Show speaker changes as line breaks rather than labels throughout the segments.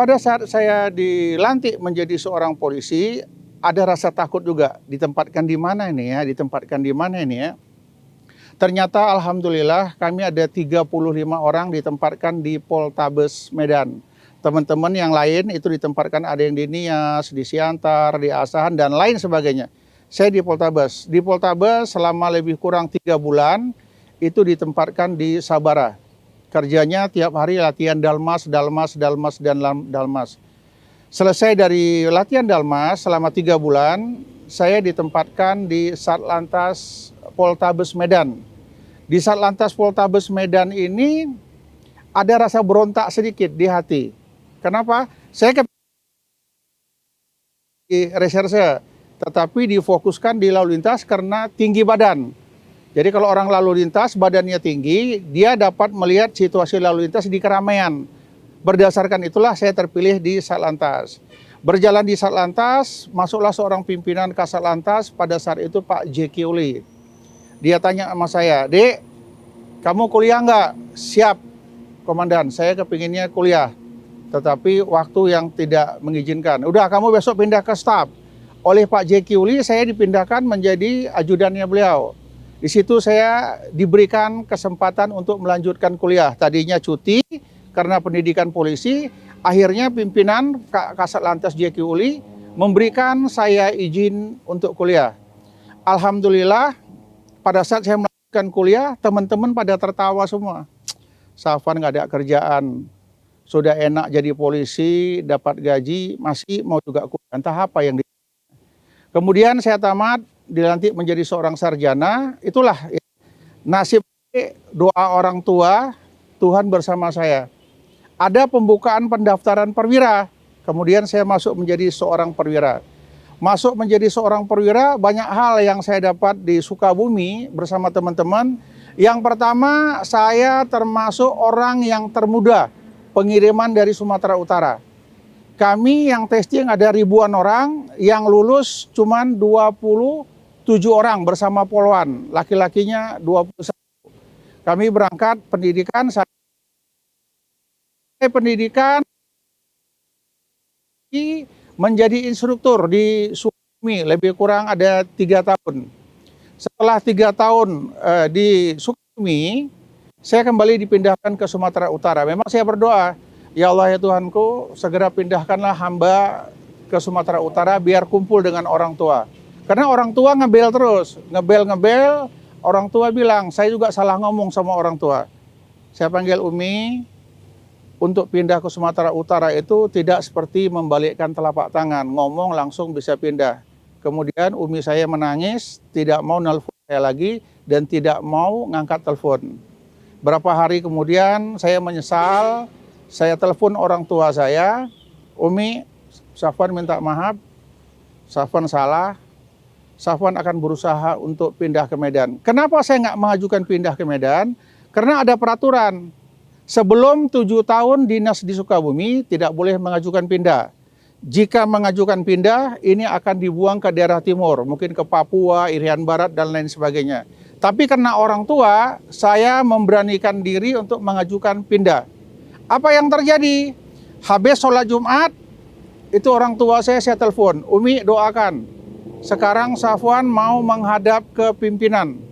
pada saat saya dilantik menjadi seorang polisi, ada rasa takut juga, ditempatkan di mana ini ya. Ternyata alhamdulillah kami ada 35 orang ditempatkan di Poltabes Medan. Teman-teman yang lain itu ditempatkan, ada yang di Nias, di Siantar, di Asahan, dan lain sebagainya. Saya di Poltabes. Di Poltabes selama lebih kurang 3 bulan, itu ditempatkan di Sabara. Kerjanya tiap hari latihan dalmas. Selesai dari latihan dalmas selama 3 bulan, saya ditempatkan di Satlantas Poltabes Medan. Di Satlantas Poltabes Medan ini ada rasa berontak sedikit di hati. Kenapa? Saya di reserse, tetapi difokuskan di lalu lintas karena tinggi badan. Jadi kalau orang lalu lintas badannya tinggi, dia dapat melihat situasi lalu lintas di keramaian. Berdasarkan itulah saya terpilih di Satlantas. Berjalan di Satlantas, masuklah seorang pimpinan Kasatlantas, pada saat itu Pak J.K. Uli. Dia tanya sama saya, "Dek, kamu kuliah nggak?" "Siap, Komandan, saya kepinginnya kuliah. Tetapi waktu yang tidak mengizinkan." "Udah, kamu besok pindah ke staf." Oleh Pak J.K. Uli, saya dipindahkan menjadi ajudannya beliau. Di situ saya diberikan kesempatan untuk melanjutkan kuliah. Tadinya cuti karena pendidikan polisi, akhirnya pimpinan Kasatlantas J.K. Uli memberikan saya izin untuk kuliah. Alhamdulillah, pada saat saya melanjutkan kuliah, teman-teman pada tertawa semua. "Safwan nggak ada kerjaan, sudah enak jadi polisi, dapat gaji, masih mau juga kuliah, entah apa yang di..." Kemudian saya tamat, dilantik menjadi seorang sarjana. Itulah nasib, doa orang tua, Tuhan bersama saya. Ada pembukaan pendaftaran perwira, kemudian saya masuk menjadi seorang perwira. Masuk menjadi seorang perwira, banyak hal yang saya dapat di Sukabumi bersama teman-teman. Yang pertama, saya termasuk orang yang termuda pengiriman dari Sumatera Utara. Kami yang testing ada ribuan orang, yang lulus cuman 27 orang bersama poluan, laki-lakinya 21. Kami berangkat pendidikan, menjadi instruktur di Sukabumi, lebih kurang ada 3 tahun. Setelah 3 tahun di Sukabumi, saya kembali dipindahkan ke Sumatera Utara. Memang saya berdoa, "Ya Allah ya Tuhanku, segera pindahkanlah hamba ke Sumatera Utara biar kumpul dengan orang tua." Karena orang tua ngebel terus, ngebel, orang tua bilang, saya juga salah ngomong sama orang tua. Saya panggil Umi, untuk pindah ke Sumatera Utara itu tidak seperti membalikkan telapak tangan, ngomong langsung bisa pindah. Kemudian Umi saya menangis, tidak mau nelpon saya lagi, dan tidak mau ngangkat telepon. Berapa hari kemudian saya menyesal, saya telepon orang tua saya, "Umi, Safwan minta maaf, Safwan salah, Safwan akan berusaha untuk pindah ke Medan." Kenapa saya nggak mengajukan pindah ke Medan? Karena ada peraturan. Sebelum 7 tahun dinas di Sukabumi tidak boleh mengajukan pindah. Jika mengajukan pindah, ini akan dibuang ke daerah timur, mungkin ke Papua, Irian Barat, dan lain sebagainya. Tapi karena orang tua, saya memberanikan diri untuk mengajukan pindah. Apa yang terjadi? Habis sholat Jumat, itu orang tua saya telepon, "Umi, doakan. Sekarang Safwan mau menghadap ke pimpinan.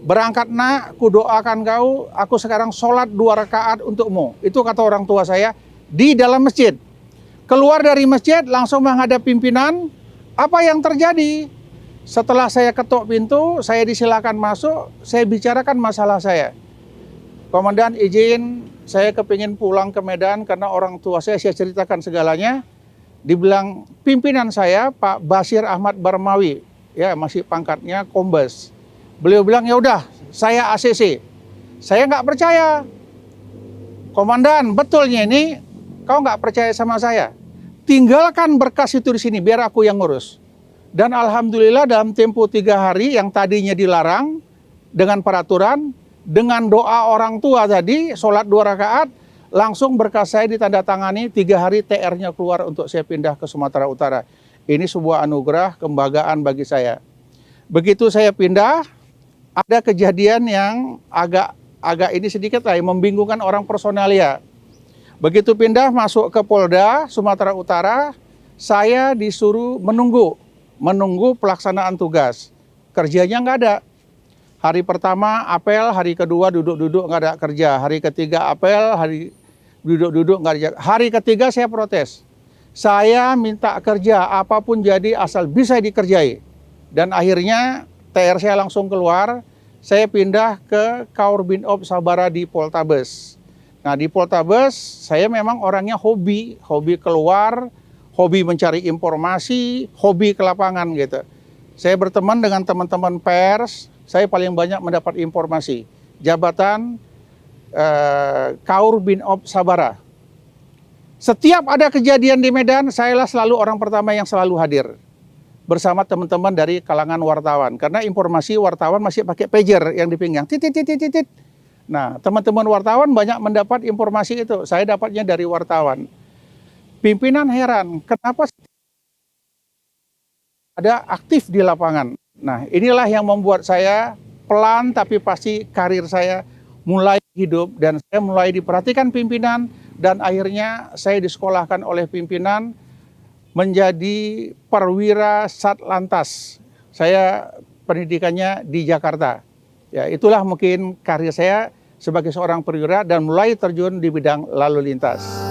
Berangkat nak, ku doakan kau, aku sekarang sholat 2 rakaat untukmu." Itu kata orang tua saya di dalam masjid. Keluar dari masjid langsung menghadap pimpinan. Apa yang terjadi? Setelah saya ketok pintu, saya disilakan masuk, saya bicarakan masalah saya. "Komandan, izin, saya kepingin pulang ke Medan karena orang tua saya ceritakan segalanya." Dibilang pimpinan saya, Pak Basir Ahmad Barmawi, ya masih pangkatnya Kombes. Beliau bilang, "Ya udah, saya ACC." Saya nggak percaya. "Komandan, betulnya ini kau nggak percaya sama saya? Tinggalkan berkas itu di sini, biar aku yang ngurus." Dan alhamdulillah dalam tempo 3 hari yang tadinya dilarang dengan peraturan, dengan doa orang tua tadi, sholat 2 rakaat, langsung berkas saya ditandatangani, 3 hari TR-nya keluar untuk saya pindah ke Sumatera Utara. Ini sebuah anugerah, kebanggaan bagi saya. Begitu saya pindah, ada kejadian yang agak ini sedikit lah, membingungkan orang personalia. Begitu pindah masuk ke Polda Sumatera Utara, saya disuruh menunggu pelaksanaan tugas. Kerjanya nggak ada. Hari pertama apel, hari kedua duduk-duduk nggak ada kerja. Hari ketiga apel, hari duduk-duduk nggak ada. Hari ketiga saya protes. Saya minta kerja apapun jadi asal bisa dikerjai. Dan akhirnya TR saya langsung keluar. Saya pindah ke Kaur Binob Sabara di Poltabes. Nah di Poltabes saya memang orangnya hobi keluar, hobi mencari informasi, hobi ke lapangan gitu. Saya berteman dengan teman-teman pers, saya paling banyak mendapat informasi. Jabatan Kaur Binob Sabara. Setiap ada kejadian di Medan, sayalah selalu orang pertama yang selalu hadir. Bersama teman-teman dari kalangan wartawan. Karena informasi wartawan masih pakai pager yang di pinggang. Titit, titit, titit. Nah, teman-teman wartawan banyak mendapat informasi itu. Saya dapatnya dari wartawan. Pimpinan heran, kenapa ada aktif di lapangan. Nah, inilah yang membuat saya pelan tapi pasti karir saya mulai hidup dan saya mulai diperhatikan pimpinan dan akhirnya saya disekolahkan oleh pimpinan menjadi perwira Satlantas. Saya pendidikannya di Jakarta. Ya, itulah mungkin karir saya sebagai seorang perwira dan mulai terjun di bidang lalu lintas.